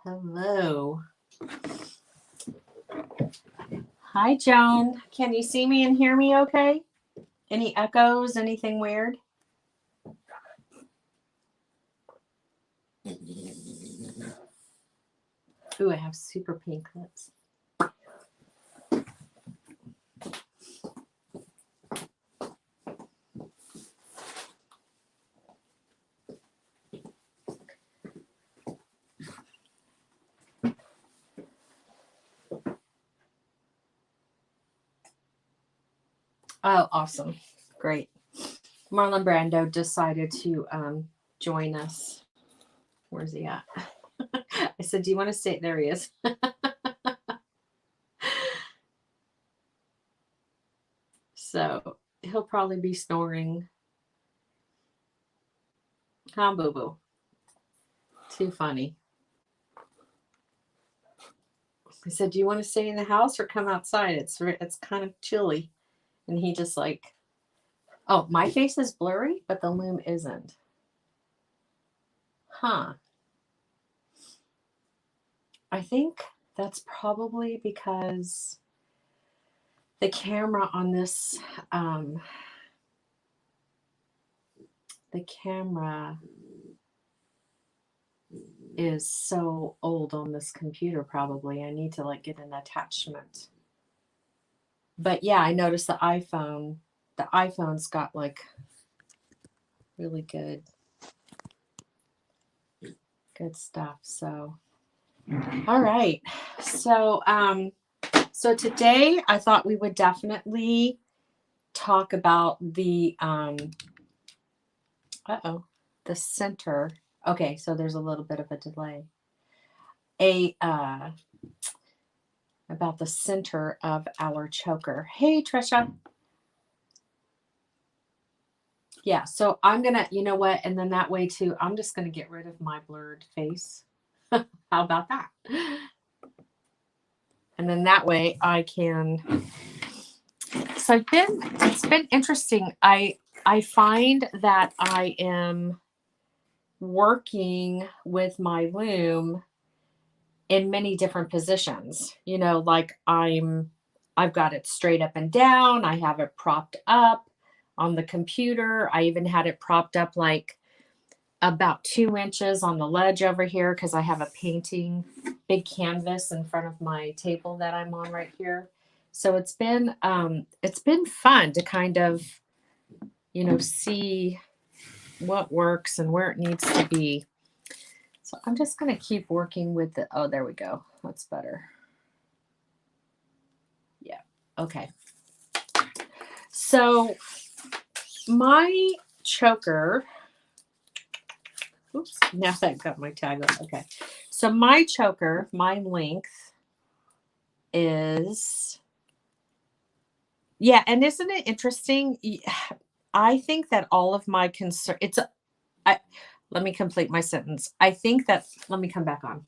Hello. Hi, Joan. Can you see me and hear me okay? Any echoes? Anything weird? Ooh, I have super pink lips. Oh, awesome. Great. Marlon Brando decided to join us. Where's he at? I said, do you want to stay? There he is. So he'll probably be snoring. Huh, boo boo? Too funny. I said, do you want to stay in the house or come outside? It's kind of chilly. And he just like, oh, my face is blurry, but the loom isn't. Huh. I think that's probably because the camera on this, the camera is so old on this computer probably. I need to like get an attachment. But yeah, I noticed the iPhone's got like really good stuff. So all right. So today I thought we would definitely talk about the the center. Okay, so there's a little bit of a delay. About the center of our choker. Hey, Trisha. Yeah, so I'm gonna, you know what, and then that way too, I'm just gonna get rid of my blurred face. How about that? And then that way I can. So it's been interesting. I find that I am working with my loom in many different positions. You know, like I've got it straight up and down. I have it propped up on the computer. I even had it propped up like about 2 inches on the ledge over here because I have a painting big canvas in front of my table that I'm on right here. So it's been fun to kind of, you know, see what works and where it needs to be. So I'm just going to keep working with the, oh, there we go. That's better. Yeah. Okay. So my choker, oops, now I've got my tag on. Okay. So my choker, my length is, yeah. And isn't it interesting? I think that all of my concern, let me complete my sentence. I think that, let me come back on.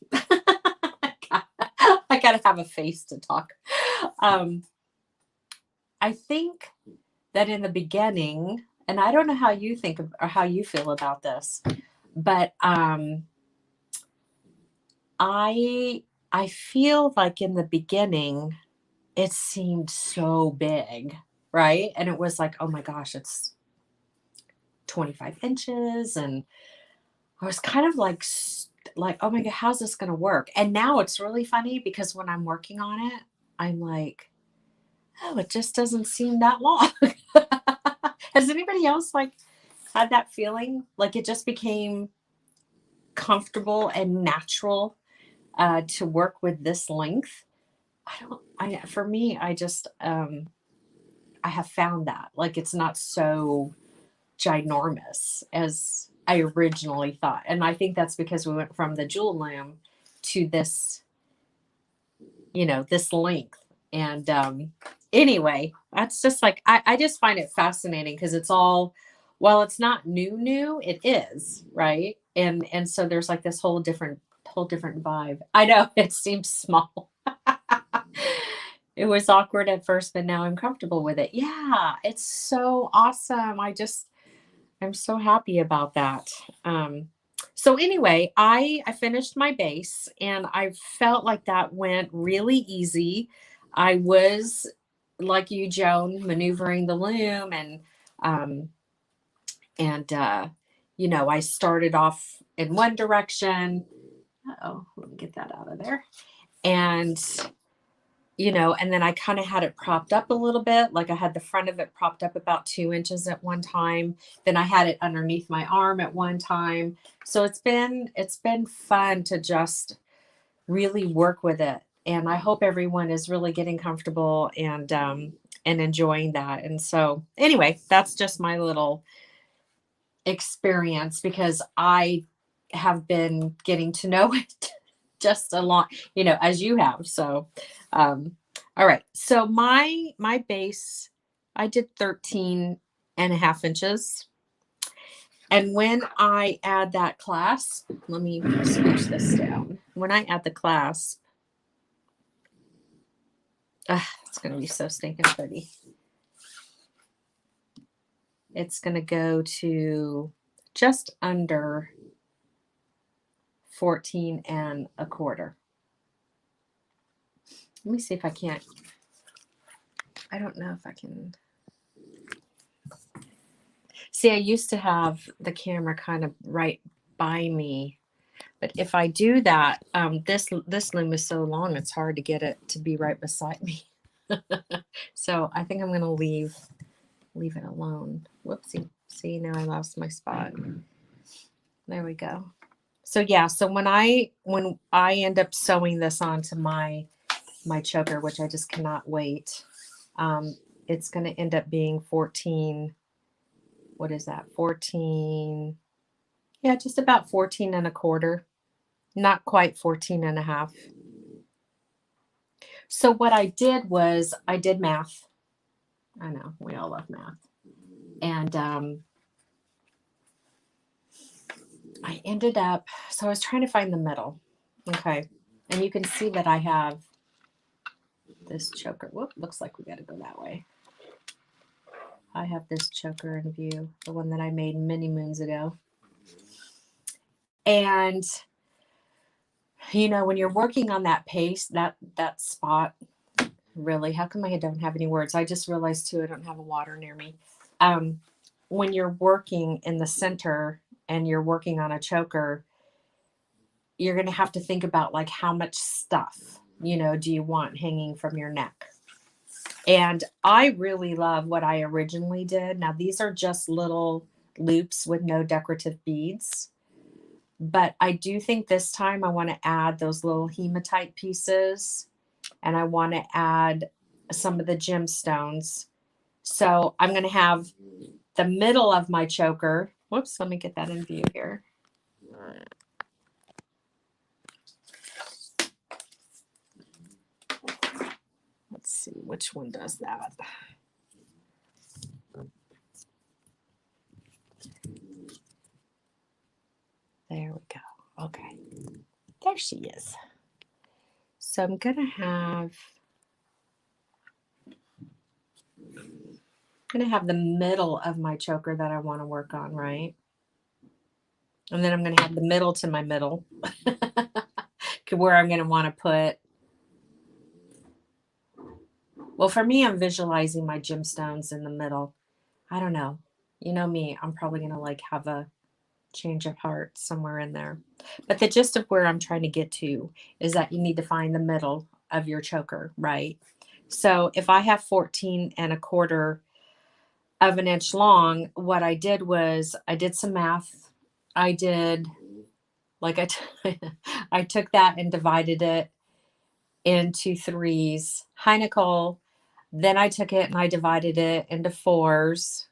I got to have a face to talk. I think that in the beginning, and I don't know how you think of, or how you feel about this, but I feel like in the beginning, it seemed so big, right? And it was like, oh my gosh, it's 25 inches. And I was kind of like, oh my God, how's this going to work? And now it's really funny because when I'm working on it, I'm like, oh, it just doesn't seem that long. Has anybody else like had that feeling? Like it just became comfortable and natural to work with this length? For me, I just, I have found that like it's not so ginormous as I originally thought. And I think that's because we went from the jewel loom to this, you know, this length. And anyway, that's just like, I just find it fascinating because it's all, well, it's not new, it is, right? And so there's like this whole different vibe. I know it seems small. It was awkward at first, but now I'm comfortable with it. Yeah, it's so awesome. I'm so happy about that. So anyway, I finished my base and I felt like that went really easy. I was like you, Joan, maneuvering the loom um and you know, I started off in one direction. Oh, let me get that out of there. And you know, and then I kind of had it propped up a little bit. Like I had the front of it propped up about 2 inches at one time. Then I had it underneath my arm at one time. So it's been fun to just really work with it. And I hope everyone is really getting comfortable and enjoying that. And so anyway, that's just my little experience because I have been getting to know it just a lot, you know, as you have. So, all right. So my base, I did 13.5 inches. And when I add that clasp, let me switch this down. When I add the clasp, it's going to be so stinking pretty. It's going to go to just under 14.25. Let me see if I can't. I don't know if I can. See, I used to have the camera kind of right by me, but if I do that, this loom is so long, it's hard to get it to be right beside me. So I think I'm going to leave it alone. Whoopsie. See, now I lost my spot. There we go. So yeah, so when I end up sewing this onto my choker, which I just cannot wait, it's going to end up being 14. What is that? 14. Yeah, just about 14.25. Not quite 14.5. So what I did was I did math. I know we all love math. And I ended up, so I was trying to find the middle. Okay. And you can see that I have this choker. Whoop, looks like we got to go that way. I have this choker in view, the one that I made many moons ago. And you know, when you're working on that pace, that spot, really, how come I don't have any words? I just realized too, I don't have a water near me. When you're working in the center and you're working on a choker, you're going to have to think about like how much stuff, you know, do you want hanging from your neck? And I really love what I originally did. Now, these are just little loops with no decorative beads. But I do think this time I want to add those little hematite pieces and I want to add some of the gemstones. So I'm going to have the middle of my choker. Whoops, let me get that in view here. Let's see which one does that. There we go. Okay. There she is. So I'm going to have the middle of my choker that I want to work on, right? And then I'm going to have the middle to my middle where I'm going to want to put, well, for me, I'm visualizing my gemstones in the middle. I don't know. You know me, I'm probably going to like have a change of heart somewhere in there. But the gist of where I'm trying to get to is that you need to find the middle of your choker, right? So if I have 14.25 of an inch long, what I did was I did some math. I did like I took that and divided it into threes. Hi, Nicole. Then I took it and I divided it into fours.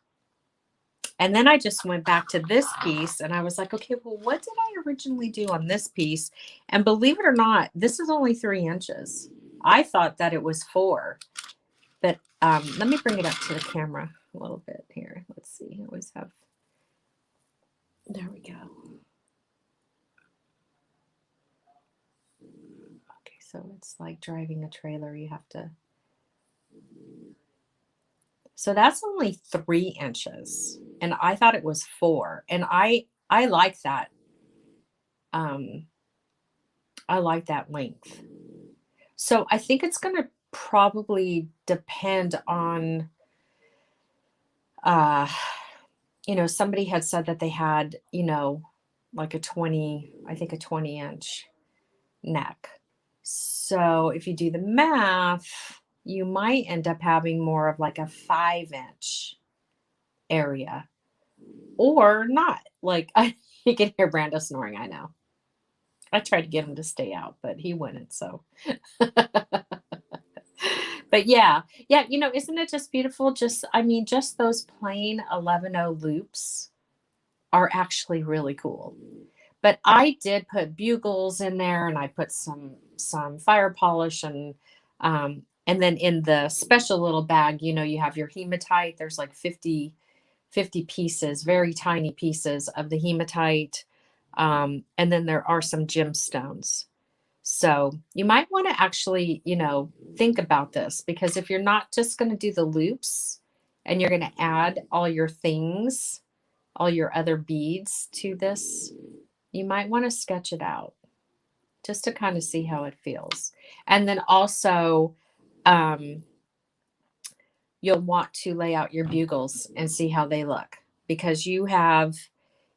And then I just went back to this piece and I was like, okay, well, what did I originally do on this piece? And believe it or not, this is only 3 inches. I thought that it was 4. But let me bring it up to the camera a little bit here. Let's see. I always have. There we go. Okay, so it's like driving a trailer. You have to. So that's only 3 inches. And I thought it was 4. And I like that. Um, I like that length. So I think it's going to probably depend on, uh, somebody had said that they had, like a 20, I think a 20-inch neck. So if you do the math, you might end up having more of like a 5-inch area or not. Like you can hear Brando snoring, I know. I tried to get him to stay out, but he wouldn't, so. But yeah, yeah, isn't it just beautiful? Just, I mean, just those plain 11-0 loops are actually really cool. But I did put bugles in there, and I put some fire polish, and then in the special little bag, you have your hematite. There's like 50 pieces, very tiny pieces of the hematite. And then there are some gemstones. So you might want to actually, think about this, because if you're not just going to do the loops and you're going to add all your things, all your other beads to this, you might want to sketch it out just to kind of see how it feels. And then also, you'll want to lay out your bugles and see how they look, because you have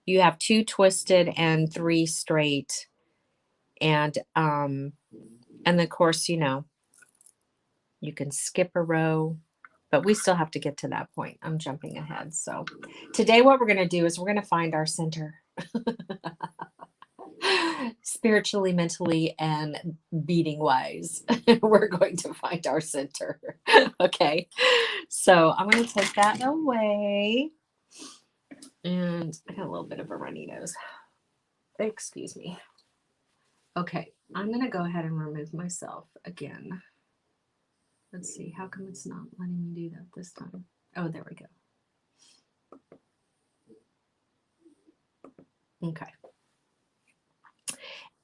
2 twisted and 3 straight, and of course, you can skip a row, but we still have to get to that point. I'm jumping ahead. So today what we're going to do is we're going to find our center. Spiritually, mentally, and beating wise. We're going to find our center. Okay. So I'm going to take that away. And I got a little bit of a runny nose. Excuse me. Okay. I'm going to go ahead and remove myself again. Let's see. How come it's not letting me do that this time? Oh, there we go. Okay.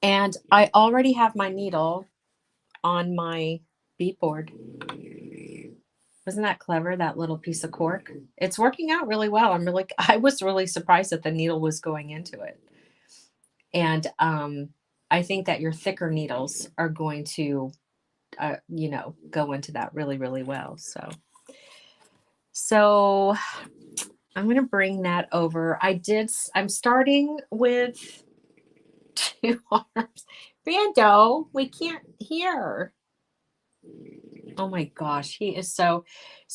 And I already have my needle on my bead board. Wasn't that clever, that little piece of cork? It's working out really well. I was really surprised that the needle was going into it. And I think that your thicker needles are going to, go into that really, really well. So I'm going to bring that over. I'm starting with 2 arms. Brando, we can't hear. Oh my gosh, he is so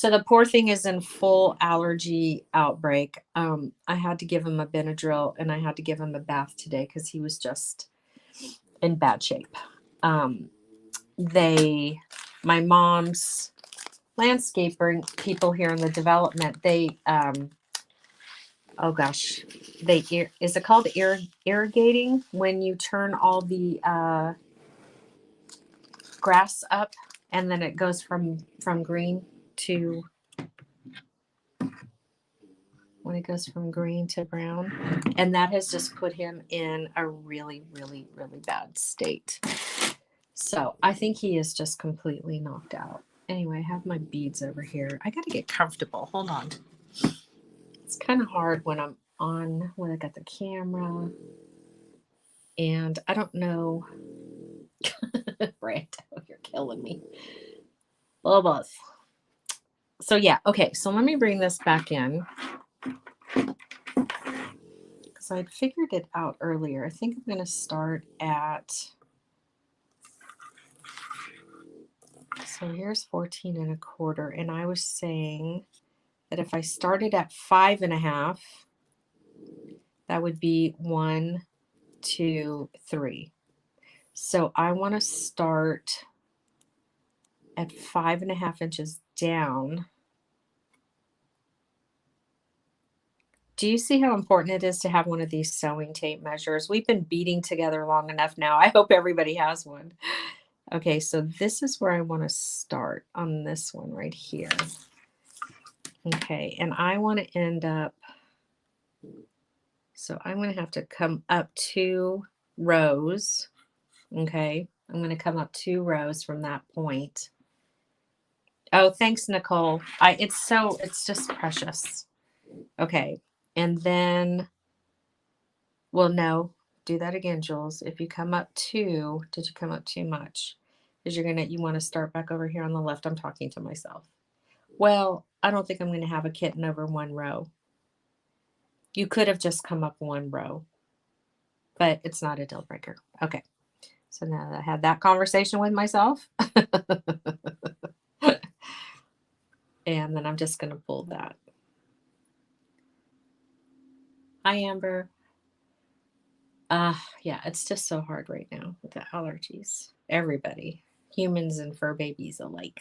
the poor thing is in full allergy outbreak. I had to give him a Benadryl, and I had to give him a bath today because he was just in bad shape. My mom's landscaper people here in the development, oh gosh, is it called irrigating when you turn all the grass up and then it goes from green to brown, and that has just put him in a really, really, really bad state. So I think he is just completely knocked out. Anyway, I have my beads over here. I got to get comfortable. Hold on. It's kind of hard when I got the camera, and I don't know. Brando, you're killing me. Bubbles. So yeah, okay. So let me bring this back in, because I'd figured it out earlier. I think I'm going to start at. So here's 14 1/4, and I was saying that if I started at 5 1/2, that would be 1, 2, 3. So I want to start at 5 1/2 inches down. Do you see how important it is to have one of these sewing tape measures? We've been beading together long enough now. I hope everybody has one. Okay, so this is where I want to start on this one right here. Okay, and I want to end up, so I'm going to have to come up 2 rows. Okay, I'm going to come up 2 rows from that point. Oh, thanks, Nicole. It's just precious. Okay, and then, well, no, do that again, Jules. If you come up too, did you come up too much? Because you want to start back over here on the left. I'm talking to myself. Well, I don't think I'm going to have a kitten over one row. You could have just come up one row, but it's not a deal breaker. Okay. So now that I had that conversation with myself, and then I'm just going to pull that. Hi, Amber. Yeah, it's just so hard right now with the allergies. Everybody, humans and fur babies alike.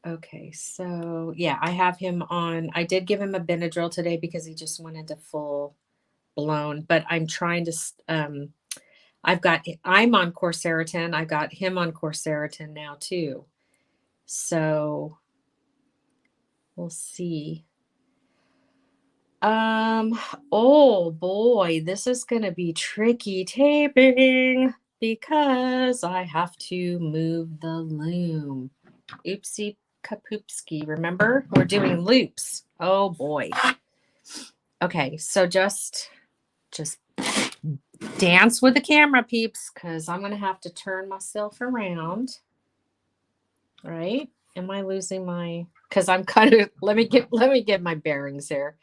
Okay, so yeah, I have him on. I did give him a Benadryl today because he just went into full blown, but I'm trying to I'm on Quercetin. I got him on Quercetin now too. So we'll see. Oh boy, this is gonna be tricky taping because I have to move the loom. Oopsie kapoopski. Remember? We're doing loops. Oh boy. Okay, so just dance with the camera, peeps, because I'm gonna have to turn myself around. Right? Am I losing my? Because I'm kind of. Let me get my bearings here.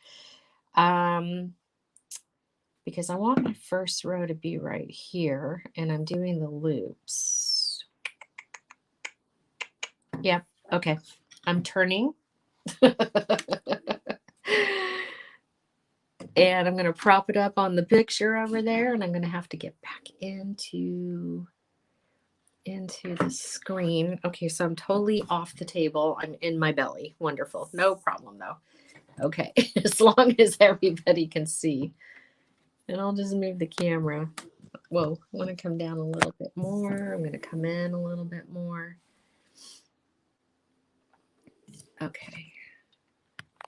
Because I want my first row to be right here, and I'm doing the loops. Yep. Okay. I'm turning. And I'm going to prop it up on the picture over there, and I'm going to have to get back into the screen. Okay, so I'm totally off the table. I'm in my belly. Wonderful. No problem, though. Okay, as long as everybody can see. And I'll just move the camera. Whoa, I want to come down a little bit more. I'm going to come in a little bit more. Okay,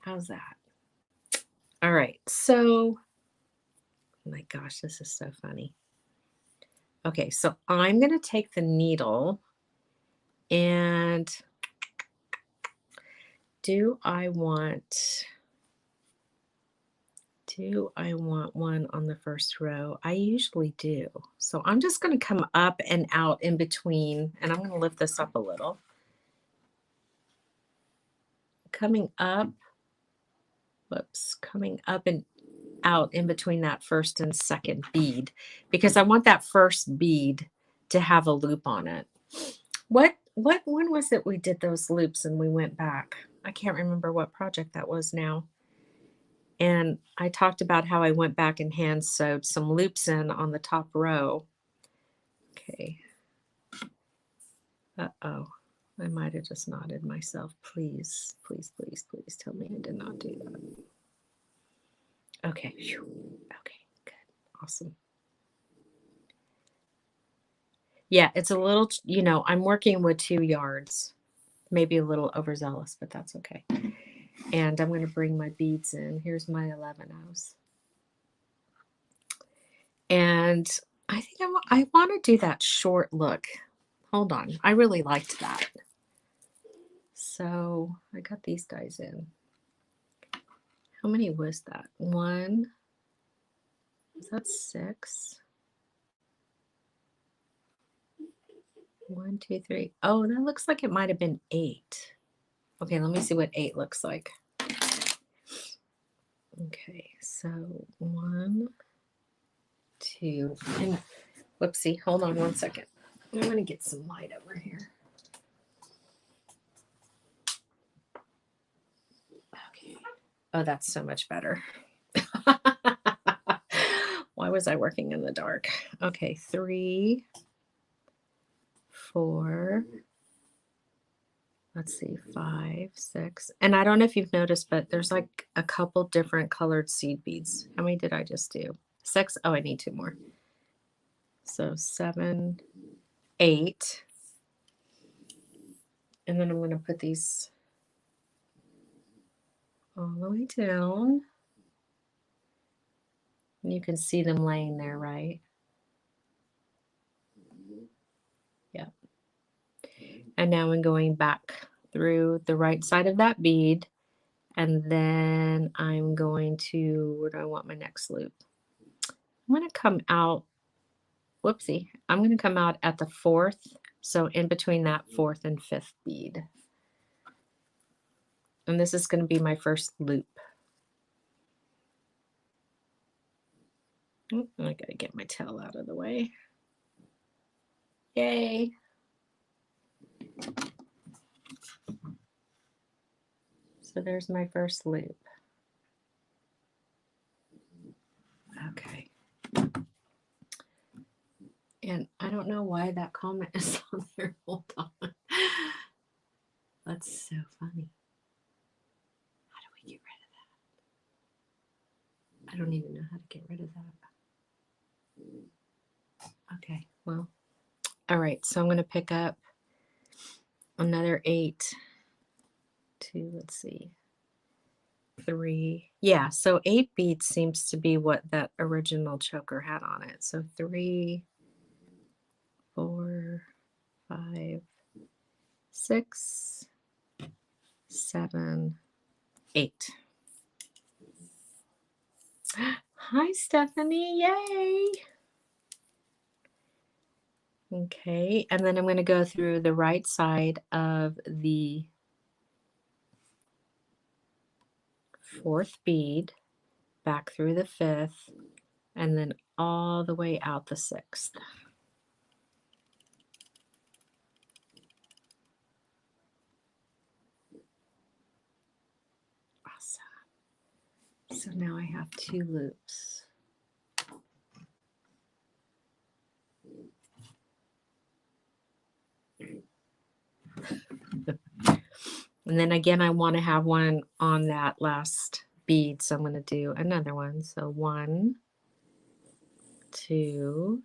how's that? All right, so, oh my gosh, this is so funny. Okay, so I'm going to take the needle and do I want one on the first row? I usually do. So I'm just going to come up and out in between, and I'm going to lift this up a little. Coming up and out in between that first and second bead, because I want that first bead to have a loop on it. When was it we did those loops and we went back? I can't remember what project that was now. And I talked about how I went back and hand sewed some loops in on the top row. Okay. Uh-oh. I might have just nodded myself. Please, please, please, please tell me I did not do that. Okay. Okay, good. Awesome. Yeah, it's a little, I'm working with 2 yards. Maybe a little overzealous, but that's okay. And I'm going to bring my beads in. Here's my 11-ohs. And I think I want to do that short look. Hold on. I really liked that. So I got these guys in. How many was that? 1. Is that 6? 1, 2, 3. Oh, that looks like it might have been 8. Okay, let me see what 8 looks like. Okay, so 1, 2, and whoopsie, hold on one second. I'm going to get some light over here. Okay. Oh, that's so much better. Why was I working in the dark? Okay, 3, 4. Let's see, 5, 6. And I don't know if you've noticed, but there's like a couple different colored seed beads. How many did I just do? 6? Oh, I need 2 more. So 7, 8. And then I'm going to put these all the way down. And you can see them laying there, right? Yeah. And now I'm going back through the right side of that bead. And then I'm going to, where do I want my next loop? I'm going to come out, whoopsie, I'm going to come out at the 4th, so in between that 4th and 5th bead. And this is going to be my first loop. Oh, I got to get my tail out of the way. Yay. So there's my first loop. Okay. And I don't know why that comment is on there. Hold on. That's so funny. How do we get rid of that? I don't even know how to get rid of that. Okay, well, all right. So I'm going to pick up another 8, 2, let's see, 3. Yeah, so 8 beads seems to be what that original choker had on it. So 3, 4, 5, 6, 7, 8. Hi, Stephanie. Yay. Okay, and then I'm going to go through the right side of the 4th bead, back through the 5th, and then all the way out the 6th. Awesome. So now I have 2 loops. And then again, I want to have one on that last bead, so I'm going to do another one. So 1, 2,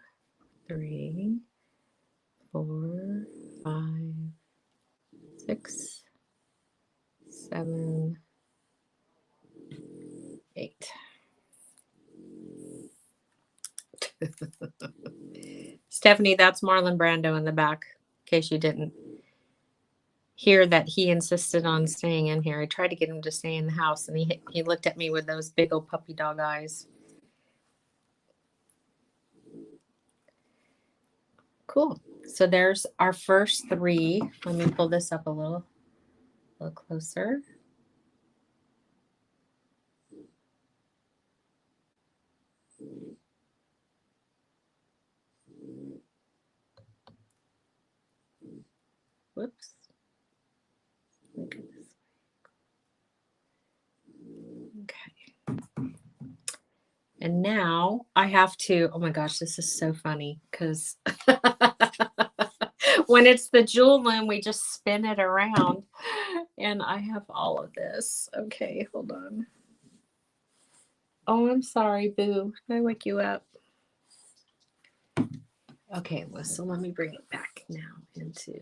3, 4, 5, 6, 7, 8. Stephanie, that's Marlon Brando in the back, in case you didn't hear that he insisted on staying in here. I tried to get him to stay in the house, and he looked at me with those big old puppy dog eyes. Cool. So there's our first 3. Let me pull this up a little closer. Whoops. Look at this. Okay. And now I have to, oh my gosh, this is so funny because when it's the jewel loom, we just spin it around. And I have all of this. Okay, hold on. Oh, I'm sorry, Boo. Did I wake you up? Okay, well, so let me bring it back now into,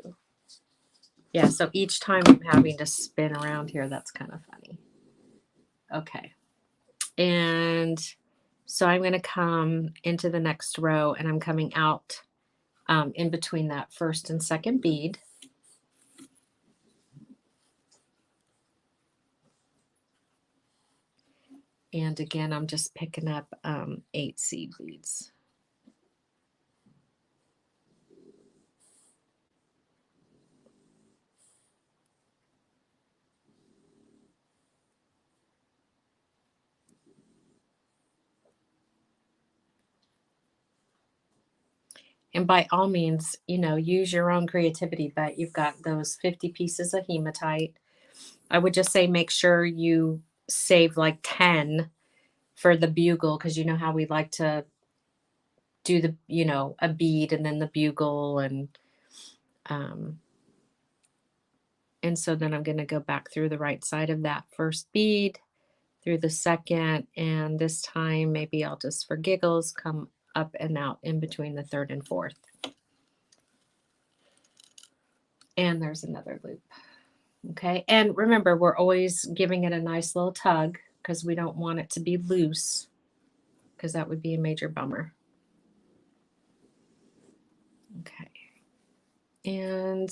yeah, so each time I'm having to spin around here, that's kind of funny. Okay. And so I'm going to come into the next row, and I'm coming out in between that 1st and 2nd bead. And again, I'm just picking up 8 seed beads. And by all means, you know, use your own creativity, but you've got those 50 pieces of hematite. I would just say make sure you save like 10 for the bugle, because you know how we like to do the, you know, a bead and then the bugle, and so then I'm going to go back through the right side of that 1st bead, through the 2nd, and this time maybe I'll just, for giggles, come up and out in between the 3rd and 4th. And there's another loop. Okay, and remember, we're always giving it a nice little tug because we don't want it to be loose, because that would be a major bummer. Okay, and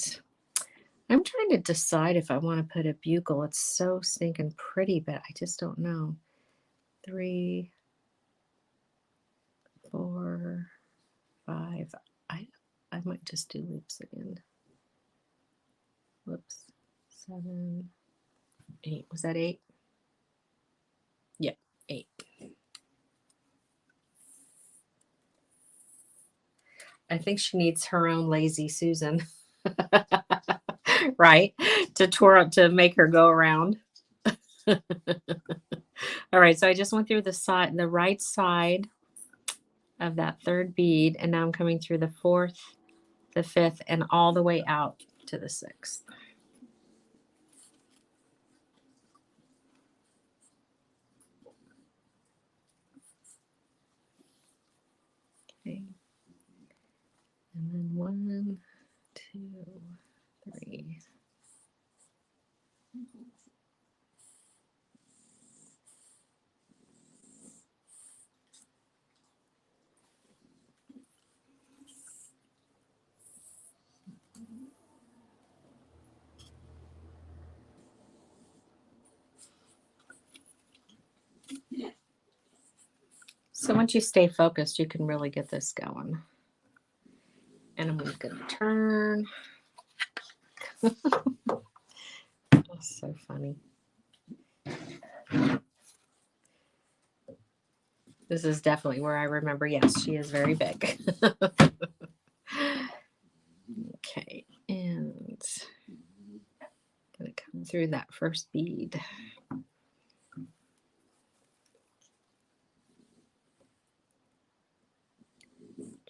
I'm trying to decide if I want to put a bugle. It's so stinking pretty, but I just don't know. 3, 4, 5. I might just do loops again. Whoops. 7, 8. Was that 8? Yep, 8. I think she needs her own lazy Susan. Right? To make her go around. All right, so I just went through the right side of that third bead, and now I'm coming through the 4th, the 5th, and all the way out to the 6th. Okay. And then 1, 2, 3. So once you stay focused, you can really get this going. And I'm going to turn. That's so funny. This is definitely where I remember, yes, she is very big. Okay, and I'm going to come through that first bead.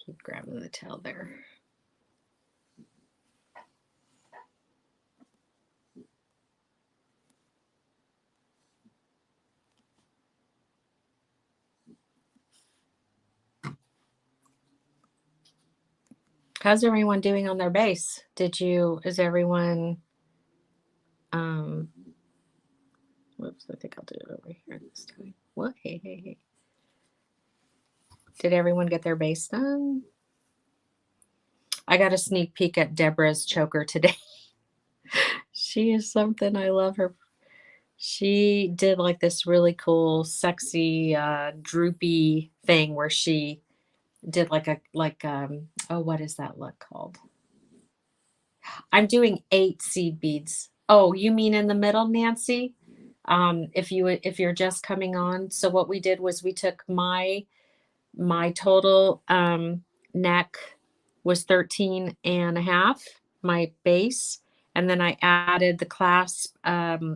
Keep grabbing the tail there. How's everyone doing on their base? Is everyone, whoops, I think I'll do it over here this time. What? Hey. Did everyone get their base done? I got a sneak peek at Deborah's choker today. She is something. I love her. She did like this really cool, sexy, droopy thing where she did oh, what is that look called? I'm doing 8 seed beads. Oh, you mean in the middle, Nancy? If you're just coming on. So what we did was we took my total neck was 13 and a half, my base, and then I added the clasp,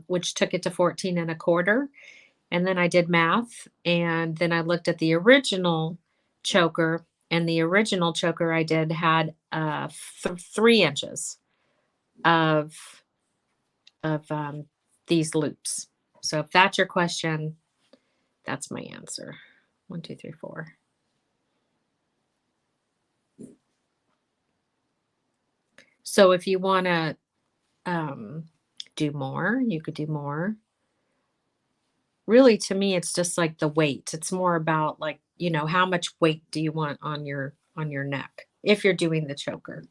which took it to 14 and a quarter. And then I did math, and then I looked at the original choker, and the original choker I did had 3 inches of these loops. So if that's your question, that's my answer. 1, 2, 3, 4. So if you want to do more, you could do more. Really, to me, it's just like the weight. It's more about like, how much weight do you want on your neck if you're doing the choker.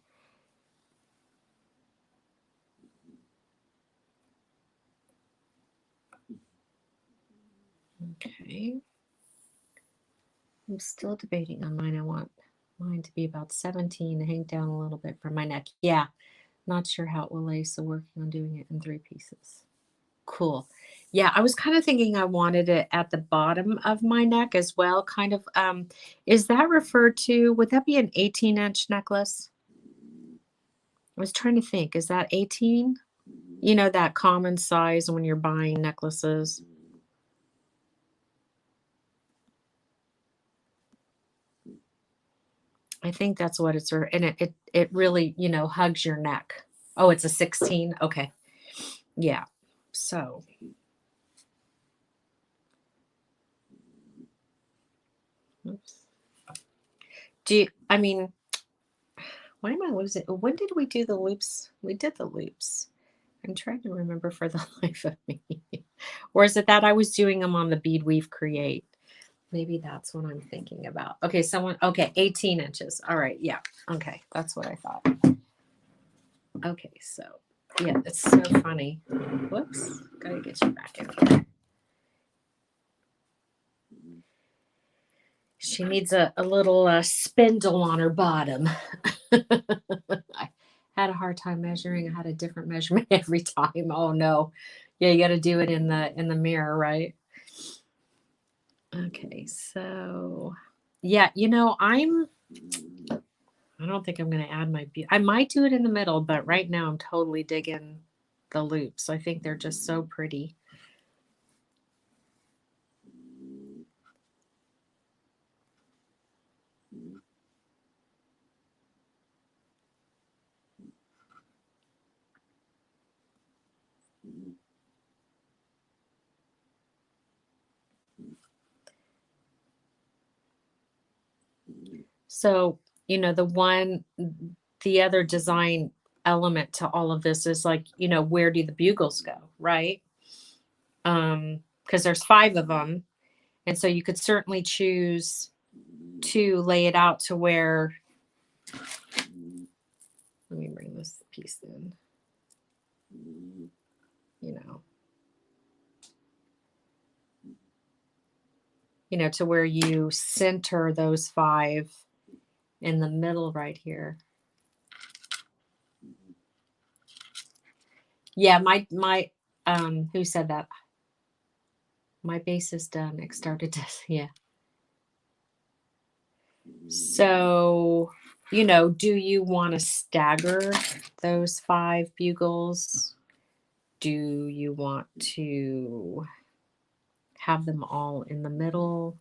Okay. I'm still debating on mine. I want mine to be about 17 to hang down a little bit from my neck. Yeah. Not sure how it will lay, so working on doing it in 3 pieces. Cool. Yeah, I was kind of thinking I wanted it at the bottom of my neck as well. Kind of, is that referred to, would that be an 18-inch necklace? I was trying to think, is that 18? You know, that common size when you're buying necklaces. I think that's what it's, and it really, hugs your neck. Oh, it's a 16. Okay. Yeah. So. Oops. Why am I losing? When did we do the loops? We did the loops. I'm trying to remember for the life of me. Or is it that I was doing them on the Bead Weave Create? Maybe that's what I'm thinking about. Okay, 18 inches. All right, yeah. Okay, that's what I thought. Okay, so, yeah, it's so funny. Whoops, gotta get you back in here. She needs a little spindle on her bottom. I had a hard time measuring. I had a different measurement every time. Oh no. Yeah, you got to do it in the mirror, right? Okay, so yeah, I don't think I'm going to add I might do it in the middle, but right now I'm totally digging the loops. I think they're just so pretty. So, the other design element to all of this is like, where do the bugles go, right? Because there's 5 of them. And so you could certainly choose to lay it out to where, let me bring this piece in, to where you center those 5 in the middle right here. Yeah, my who said that? My base is done. It started to, yeah. So, do you want to stagger those 5 bugles? Do you want to have them all in the middle?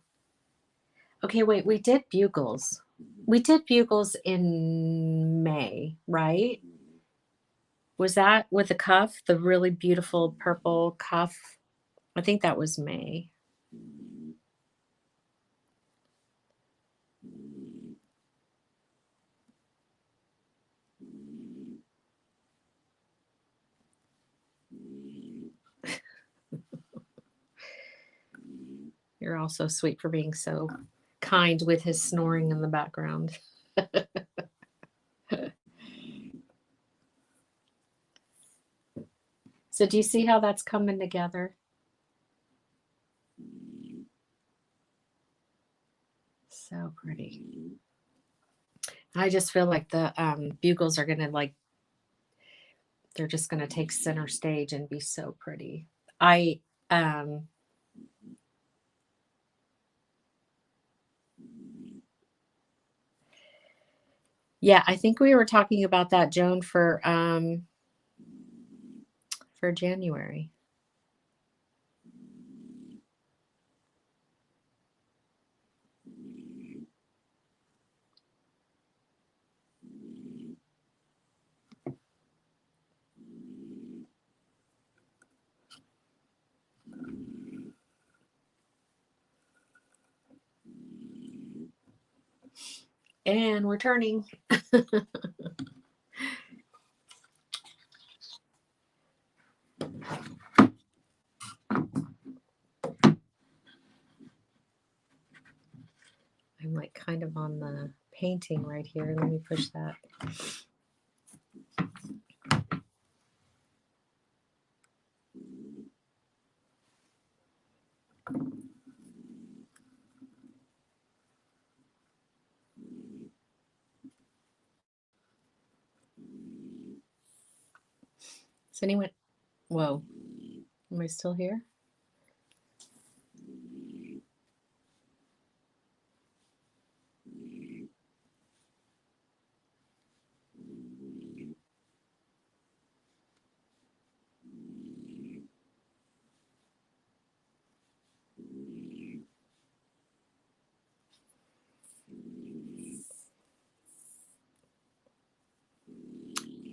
Okay, wait, we did bugles. We did bugles in May, right? Was that with the cuff, the really beautiful purple cuff? I think that was May. You're also sweet for being so kind with his snoring in the background. So do you see how that's coming together? So pretty. I just feel like the bugles are going to they're just going to take center stage and be so pretty. Yeah, I think we were talking about that, Joan, for January. And we're turning. I'm like kind of on the painting right here. Let me push that. Is anyone? Whoa. Am I still here?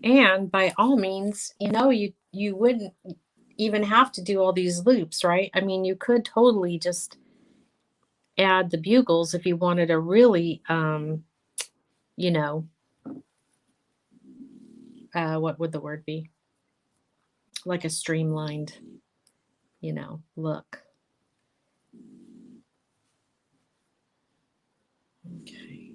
And by all means, you wouldn't even have to do all these loops, right? I mean, you could totally just add the bugles if you wanted a really, what would the word be? Like a streamlined, look. Okay.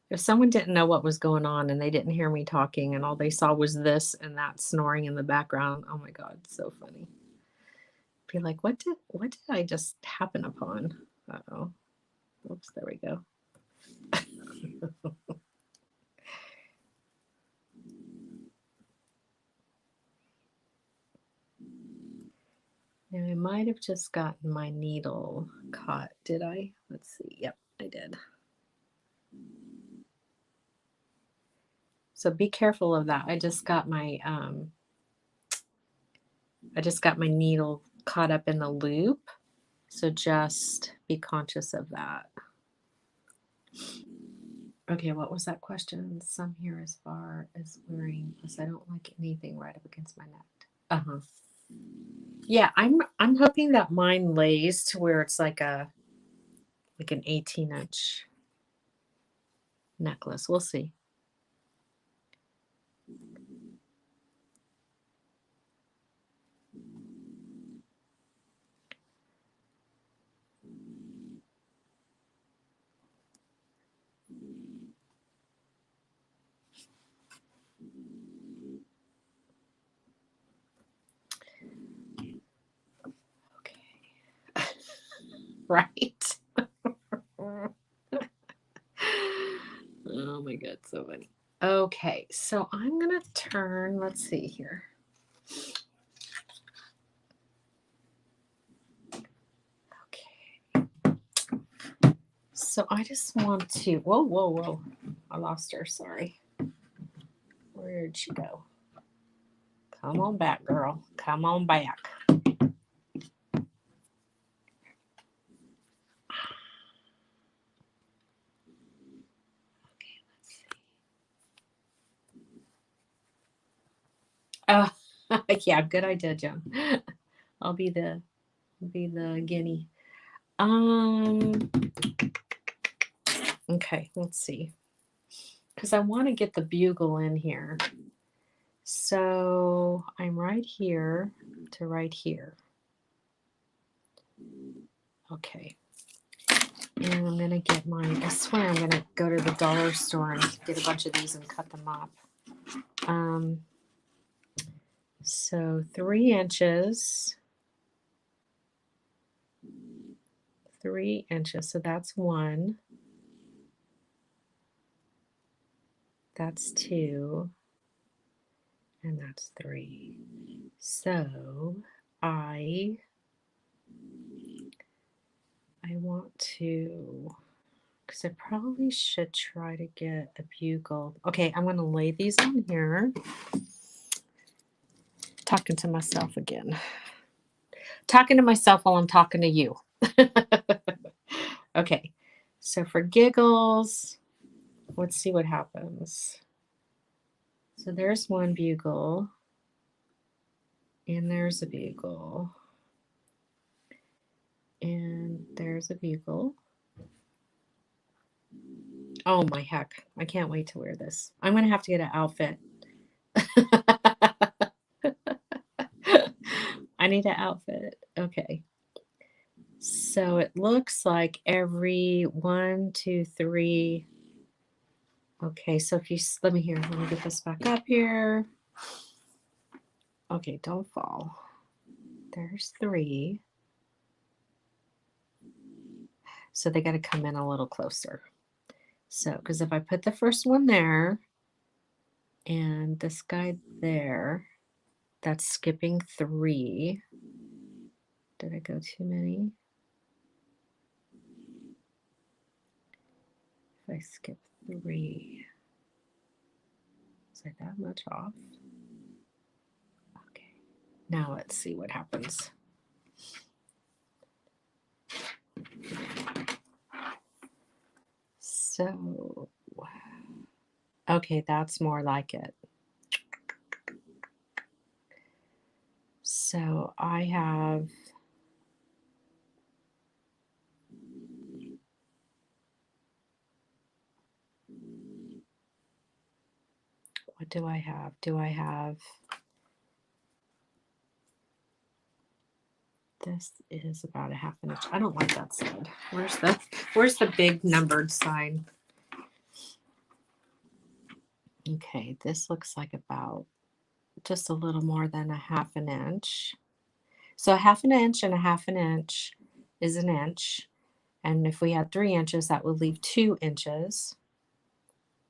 If someone didn't know what was going on and they didn't hear me talking and all they saw was this and that snoring in the background, oh my God, so funny. Be like, what did I just happen upon? Uh-oh. Oops, there we go. Now I might have just gotten my needle caught, did I? Let's see. Yep, I did. So be careful of that. I just got my needle caught up in the loop. So just be conscious of that. Okay, what was that question? Some here as far as wearing, plus I don't like anything right up against my neck. Uh-huh. Yeah, I'm hoping that mine lays to where it's like an 18-inch necklace. We'll see. Okay. Right. Oh my God, so funny. Okay, so I'm gonna turn, let's see here. Okay. So I just want to, whoa. I lost her, sorry. Where'd she go? Come on back, girl. Come on back. Yeah, good idea, Jen. I'll be the guinea. Okay, let's see. Because I want to get the bugle in here. So I'm right here to right here. Okay. And I'm going to get mine. I swear I'm going to go to the dollar store and get a bunch of these and cut them up. So 3 inches. 3 inches. So that's 1. That's 2. And that's 3. So I want to, because I probably should try to get a bugle. Okay, I'm going to lay these on here. Talking to myself again. Talking to myself while I'm talking to you. Okay, so for giggles, let's see what happens. So there's one bugle. And there's a bugle. And there's a bugle. Oh my heck. I can't wait to wear this. I'm going to have to get an outfit. I need an outfit. Okay. So it looks like every 1, 2, 3. Okay, so if you, let me get this back up here. Okay, don't fall. There's 3. So they got to come in a little closer. So, because if I put the first one there and this guy there, that's skipping 3. Did I go too many? If I skip 3, is I that much off? Okay, now let's see what happens. So, okay, that's more like it. So I have, what do I have? This is about a 1/2 inch. I don't like that side. Where's the big numbered sign? Okay, this looks like about just a little more than a 1/2 inch. So a 1/2 inch and a 1/2 inch is an inch. And if we had 3 inches, that would leave 2 inches.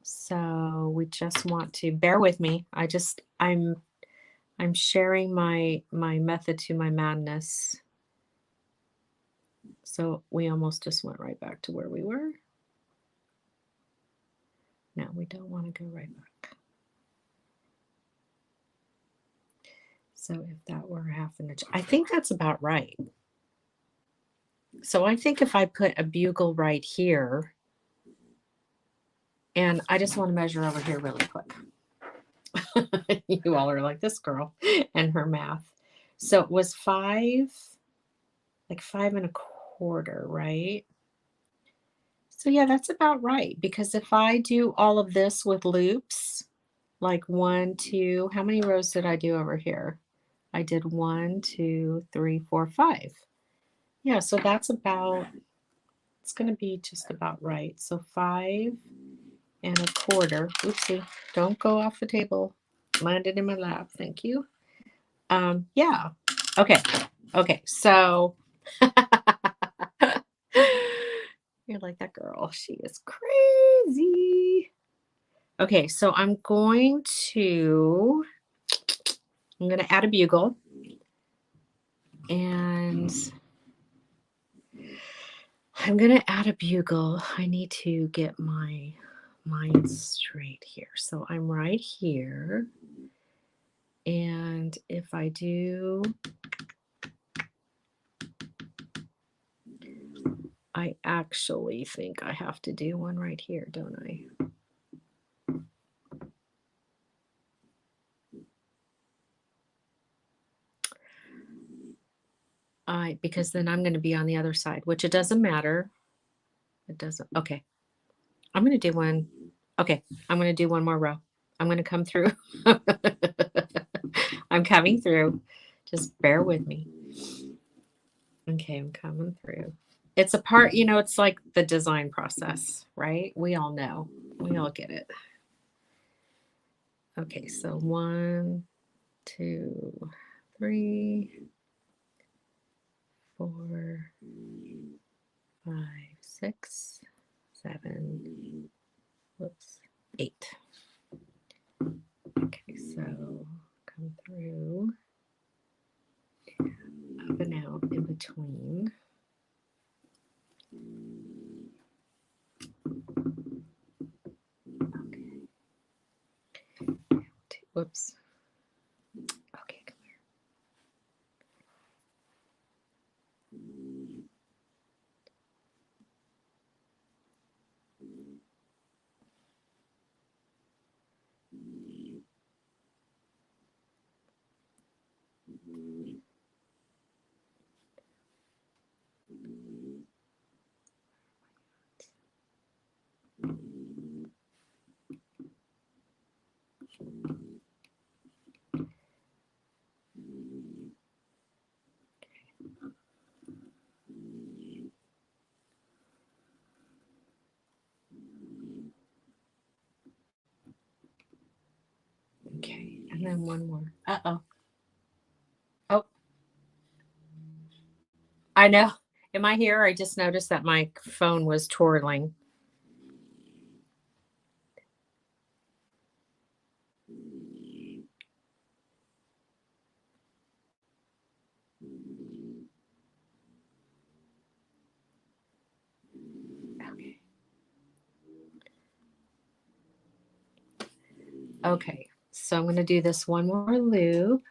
So we just want to bear with me. I'm sharing my method to my madness. So we almost just went right back to where we were. No, we don't want to go right back. So if that were a 1/2 inch, I think that's about right. So I think if I put a bugle right here, and I just want to measure over here really quick. You all are like, this girl and her math. So it was 5, like 5 1/4, right? So yeah, that's about right. Because if I do all of this with loops, like 1, 2, how many rows did I do over here? I did 1, 2, 3, 4, 5. Yeah, so that's about, it's going to be just about right. So 5 1/4. Oopsie, don't go off the table. Landed in my lap. Thank you. Yeah. Okay. Okay. So you're like, that girl, she is crazy. Okay, so I'm going to add a bugle. And I'm going to add a bugle. I need to get my mind straight here. So I'm right here. And if I do, I actually think I have to do one right here, don't I? Because then I'm going to be on the other side, which it doesn't matter. It doesn't. Okay. I'm going to do one. Okay. I'm going to do one more row. I'm going to come through. I'm coming through. Just bear with me. Okay. I'm coming through. It's a part, it's like the design process, right? We all know. We all get it. Okay. So 1, 2, 3, 4, 5, 6, 7, 8. Okay, so come through and up and out in between. Okay. Whoops. Okay, come here. Okay, and then one more. Uh-oh. Oh. I know. Am I here? I just noticed that my phone was twirling. Okay. Okay, so I'm going to do this one more loop.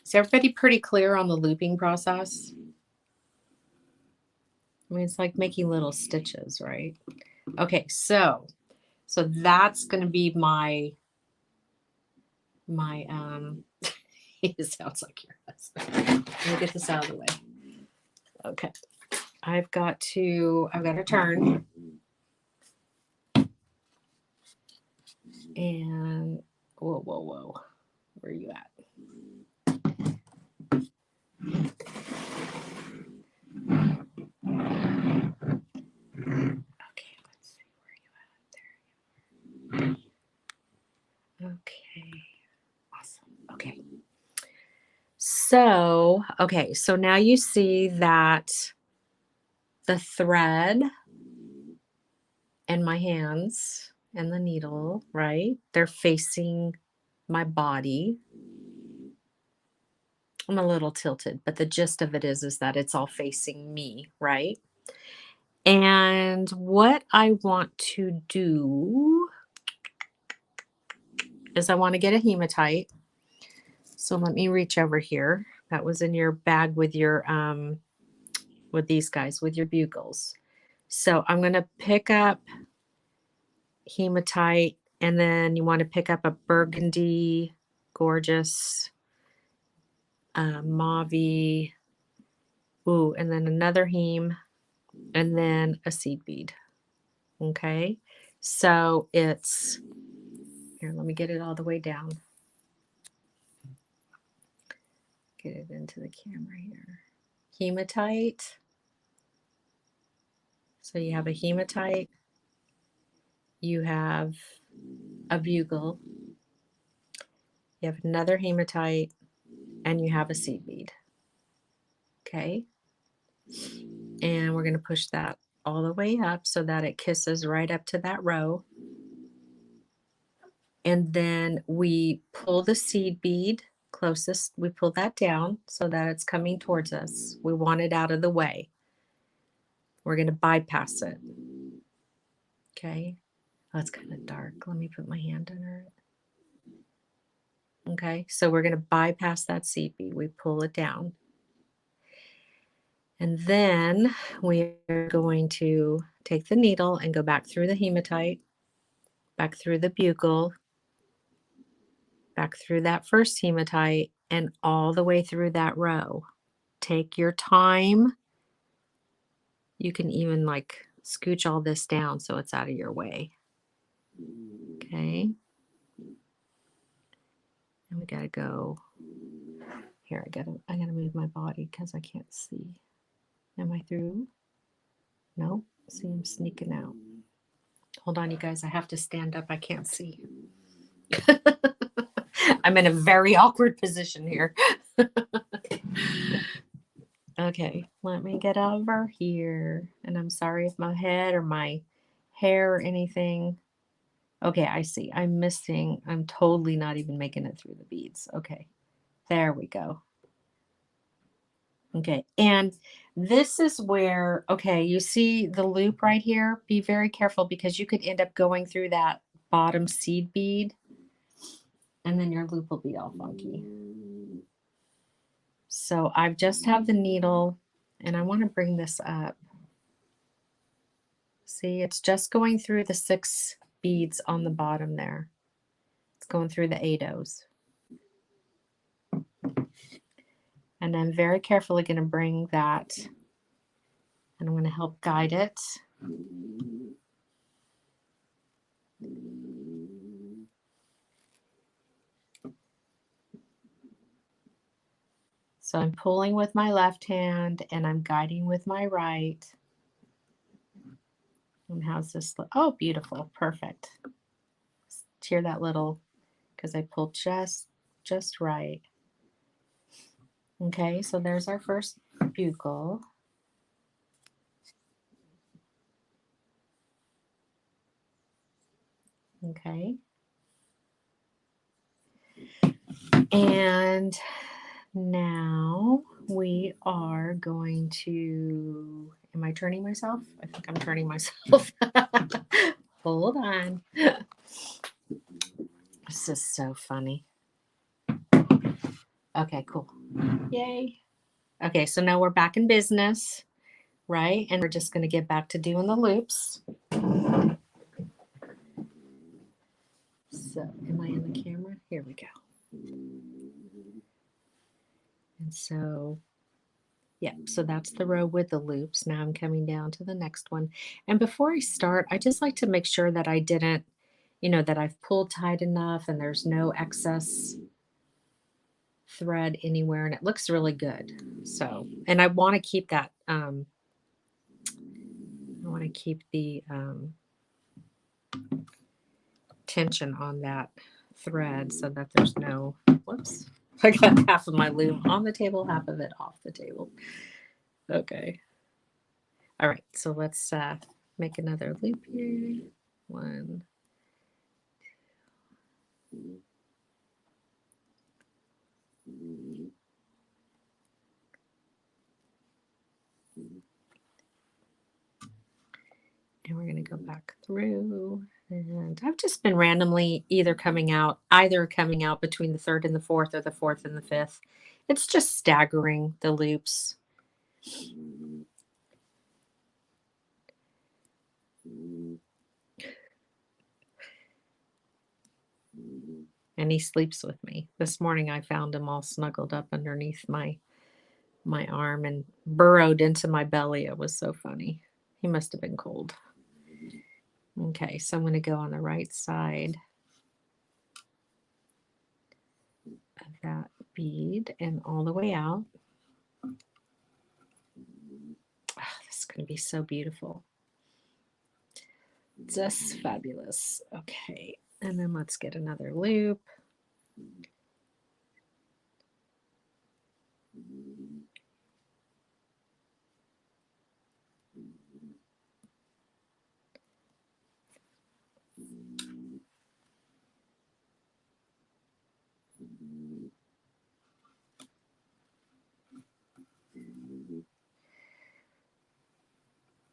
Is everybody pretty clear on the looping process? I mean, it's like making little stitches, right? Okay, so that's going to be my it sounds like your husband. Let me get this out of the way. Okay. I've got to turn. And whoa. whoa. Where are you at? Okay, let's see where you at. There you are. Okay. Awesome. Okay. So, okay, so now you see that the thread and my hands and the needle, right? They're facing my body. I'm a little tilted, but the gist of it is that it's all facing me, right? And what I want to do is I want to get a hematite. So let me reach over here. That was in your bag with your with these guys, with your bugles. So I'm going to pick up hematite, and then you want to pick up a burgundy, gorgeous, mauve, ooh, and then another heme, and then a seed bead. Okay, so it's here. Let me get it all the way down. Get it into the camera here. Hematite. So you have a hematite. You have a bugle. You have another hematite, and you have a seed bead. Okay. And we're going to push that all the way up so that it kisses right up to that row. And then we pull the seed bead closest, we pull that down so that it's coming towards us. We want it out of the way. We're going to bypass it. Okay. Oh, it's kind of dark. Let me put my hand under it. Okay. So we're going to bypass that seed bead. We pull it down. And then we are going to take the needle and go back through the hematite, back through the bugle, back through that first hematite, and all the way through that row. Take your time. You can even like scooch all this down so it's out of your way. Okay. And we gotta go here. I gotta move my body because I can't see. Am I through? No. See, I'm sneaking out. Hold on, you guys. I have to stand up. I can't see. I'm in a very awkward position here. Okay, let me get over here. And I'm sorry if my head or my hair or anything. Okay, I see. I'm missing. I'm totally not even making it through the beads. Okay, there we go. Okay, and this is where, okay, you see the loop right here? Be very careful because you could end up going through that bottom seed bead and then your loop will be all funky. So I just have the needle and I want to bring this up. See, it's just going through the 6 beads on the bottom there. It's going through the 8 O's. And I'm very carefully going to bring that, and I'm going to help guide it. So I'm pulling with my left hand and I'm guiding with my right. And how's this look? Oh, beautiful. Perfect. Hear that little, because I pulled just right. Okay, so there's our first bugle. Okay. And now we are going to, am I turning myself? I think I'm turning myself. Hold on. This is so funny. Okay, cool. Yay. Okay, so now we're back in business, right? And we're just going to get back to doing the loops. So, am I in the camera? Here we go. And so, yeah, so that's the row with the loops. Now I'm coming down to the next one. And before I start, I just like to make sure that I didn't you know, that I've pulled tight enough and there's no excess thread anywhere, and it looks really good. So, and I want to keep that, I want to keep the tension on that thread so that there's no, whoops, I got half of my loom on the table, half of it off the table. Okay. All right, so let's make another loop here. One. And we're going to go back through, and I've just been randomly either coming out between the 3rd and the 4th, or the 4th and the 5th. It's just staggering the loops. And he sleeps with me. This morning I found him all snuggled up underneath my arm and burrowed into my belly. It was so funny. He must have been cold. Okay, so I'm going to go on the right side of that bead and all the way out. Oh, this is going to be so beautiful. Just fabulous. Okay, and then let's get another loop.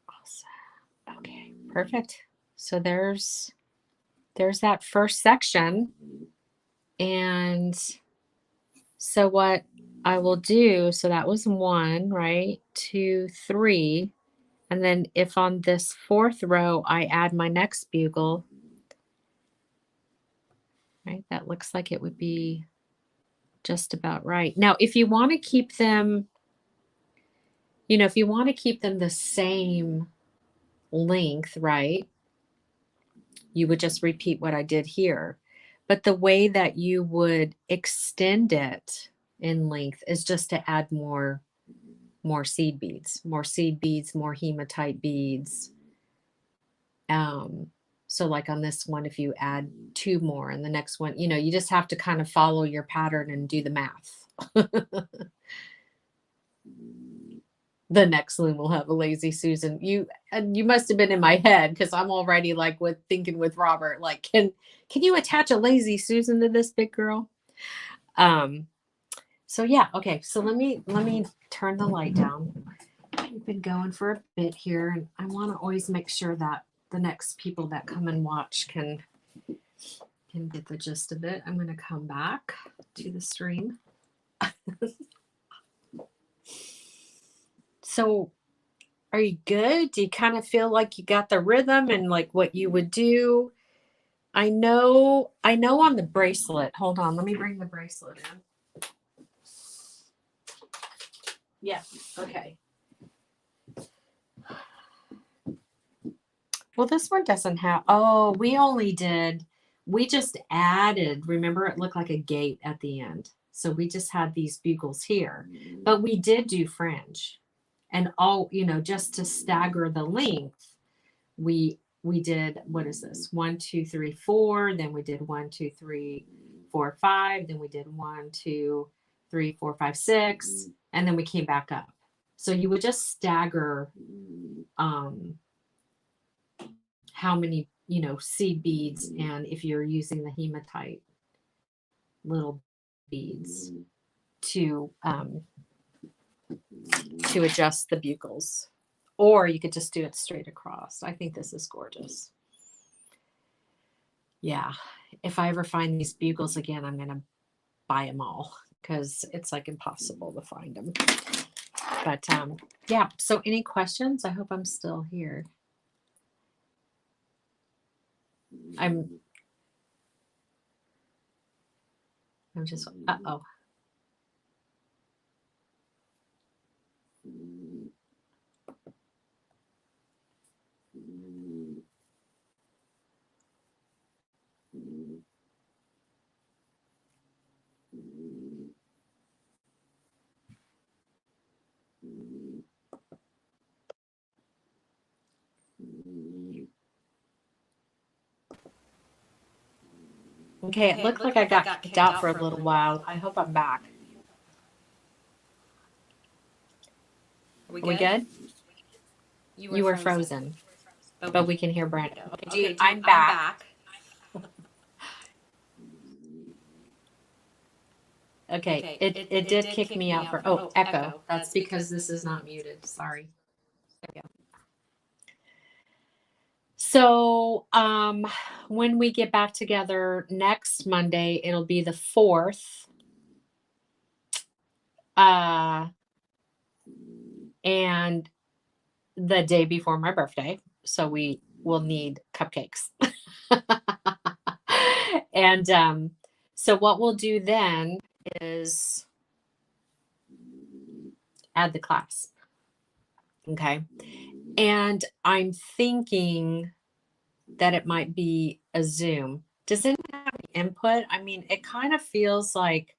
Awesome. Okay, perfect. So there's that first section. And so what I will do, so that was 1, right? 2, 3. And then if on this 4th row, I add my next bugle, right? That looks like it would be just about right. Now, if you want to keep them, you know, if you want to keep them the same length, right? You would just repeat what I did here. But the way that you would extend it in length is just to add more seed beads, more hematite beads. So like on this one, if you add 2 more, and the next one, you know, you just have to kind of follow your pattern and do the math. The next loom will have a lazy Susan. You must have been in my head, because I'm already like thinking with Robert, like, can you attach a lazy Susan to this big girl? So yeah, okay. So let me turn the light down. We've been going for a bit here, and I want to always make sure that the next people that come and watch can get the gist of it. I'm going to come back to the stream. So are you good? Do you kind of feel like you got the rhythm and like what you would do? I know on the bracelet. Hold on, let me bring the bracelet in. Yeah, okay. Well, this one doesn't have, oh, we just added, remember it looked like a gate at the end. So we just had these bugles here, but we did do fringe. And all, you know, just to stagger the length, we did, what is this? 1, 2, 3, 4. Then we did 1, 2, 3, 4, 5. Then we did 1, 2, 3, 4, 5, 6. And then we came back up. So you would just stagger how many, you know, seed beads, and if you're using the hematite little beads to adjust the bugles, or you could just do it straight across. I think this is gorgeous. Yeah, if I ever find these bugles again, I'm gonna buy them all, because it's like impossible to find them. But yeah, so any questions? I hope I'm still here. I'm just, uh-oh. Okay, it looked like I got kicked out for a little while. I hope I'm back. Are we good? You were frozen, but we can hear Brandon. Okay, dude, I'm back. Okay, it did kick me out for, oh, echo. That's because this is not muted. Sorry. There we go. So, when we get back together next Monday, it'll be the 4th. And the day before my birthday. So we will need cupcakes. And so what we'll do then is add the class. Okay. And I'm thinking that it might be a Zoom. Does anyone have any input? I mean, it kind of feels like,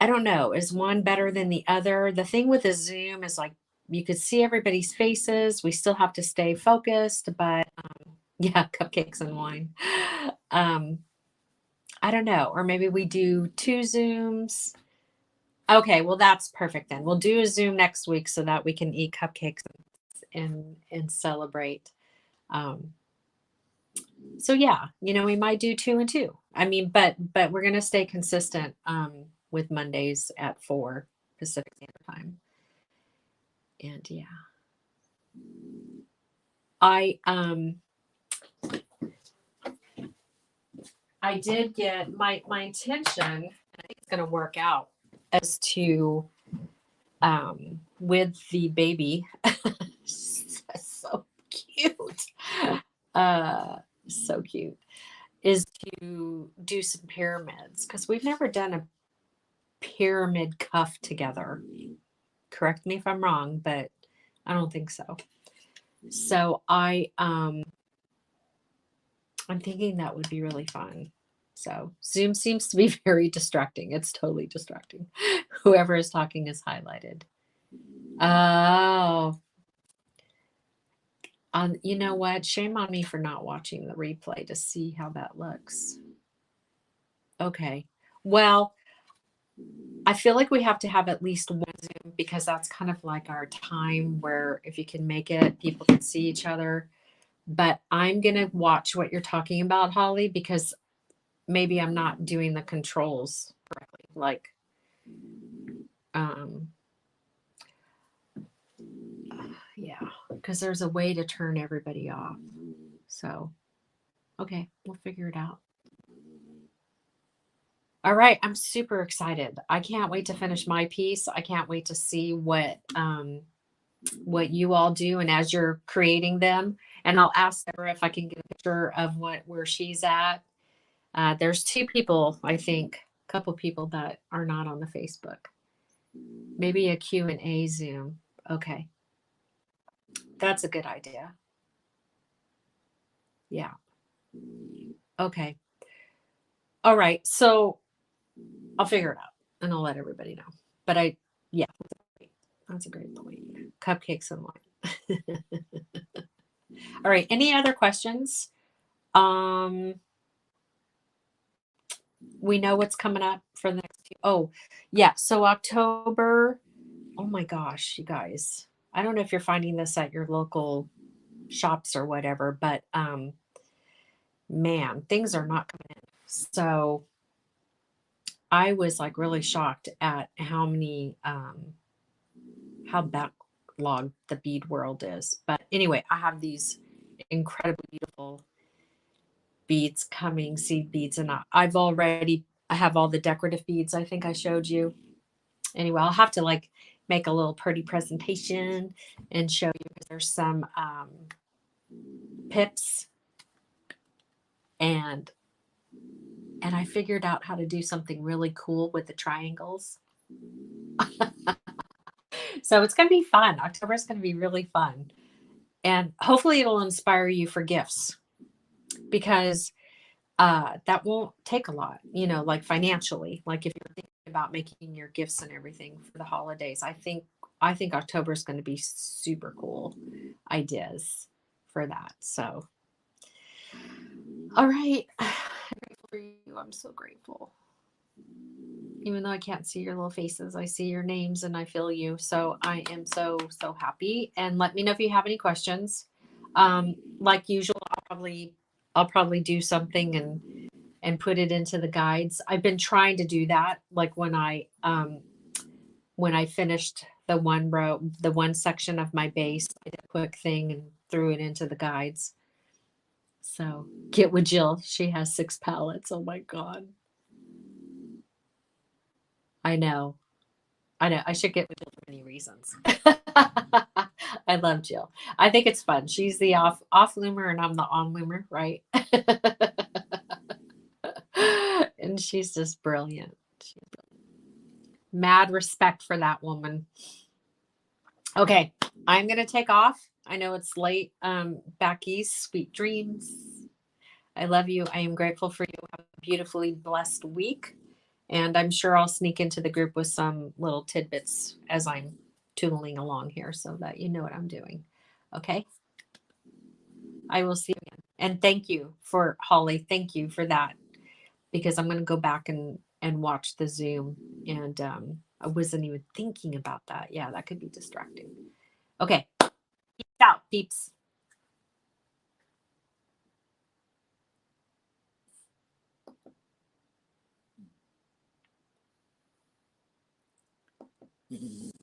I don't know, is one better than the other? The thing with a Zoom is like you could see everybody's faces. We still have to stay focused, but yeah, cupcakes and wine. I don't know. Or maybe we do 2 Zooms. Okay, well that's perfect then. We'll do a Zoom next week so that we can eat cupcakes and celebrate. So yeah, we might do 2 and 2. I mean, but we're gonna stay consistent with Mondays at 4 Pacific Standard Time. And yeah. I did get my intention, and I think it's gonna work out, as to with the baby. So cute. So cute. Is to do some pyramids, because we've never done a pyramid cuff together. Correct me if I'm wrong, but I don't think so. So I'm thinking that would be really fun. So Zoom seems to be very distracting. It's totally distracting. Whoever is talking is highlighted. Oh, you know what? Shame on me for not watching the replay to see how that looks. Okay. Well, I feel like we have to have at least one Zoom, because that's kind of like our time where if you can make it, people can see each other. But I'm going to watch what you're talking about, Holly, because maybe I'm not doing the controls correctly. Like, yeah, because there's a way to turn everybody off. So, okay, we'll figure it out. All right, I'm super excited. I can't wait to finish my piece. I can't wait to see what you all do, and as you're creating them. And I'll ask Sarah if I can get a picture of where she's at. There's 2 people, I think, a couple people that are not on the Facebook. Maybe a Q&A Zoom. Okay. That's a good idea. Yeah. Okay. All right. So I'll figure it out and I'll let everybody know. But yeah, that's a great point. Cupcakes and wine. All right. Any other questions? We know what's coming up for the next few. Oh, yeah. So October. Oh my gosh, you guys. I don't know if you're finding this at your local shops or whatever, but man, things are not coming in. So I was like really shocked at how backlogged the bead world is. But anyway, I have these incredibly beautiful beads coming, seed beads, and I have all the decorative beads I think I showed you. Anyway, I'll have to like make a little pretty presentation and show you, because there's some pips, and I figured out how to do something really cool with the triangles. So it's going to be fun. October is going to be really fun. And hopefully it'll inspire you for gifts, because that won't take a lot, like financially. Like if you're thinking about making your gifts and everything for the holidays, I think October is going to be super cool ideas for that. So, all right. I'm grateful for you. I'm so grateful. Even though I can't see your little faces, I see your names and I feel you. So I am so, so happy. And let me know if you have any questions. Like usual, I'll probably do something and put it into the guides. I've been trying to do that. Like when I finished the one section of my base, I did a quick thing and threw it into the guides. So get with Jill. She has 6 pallets. Oh my God. I know. I know. I should get with Jill for many reasons. I love Jill. I think it's fun. She's the off loomer and I'm the on loomer, right? And she's just brilliant. Mad respect for that woman. Okay, I'm gonna take off. I know it's late. Back east, sweet dreams. I love you. I am grateful for you. Have a beautifully blessed week. And I'm sure I'll sneak into the group with some little tidbits as I'm tootling along here so that you know what I'm doing. Okay. I will see you again. And thank you for Holly. Thank you for that. Because I'm gonna go back and watch the Zoom. And I wasn't even thinking about that. Yeah, that could be distracting. Okay. Peace out, peeps.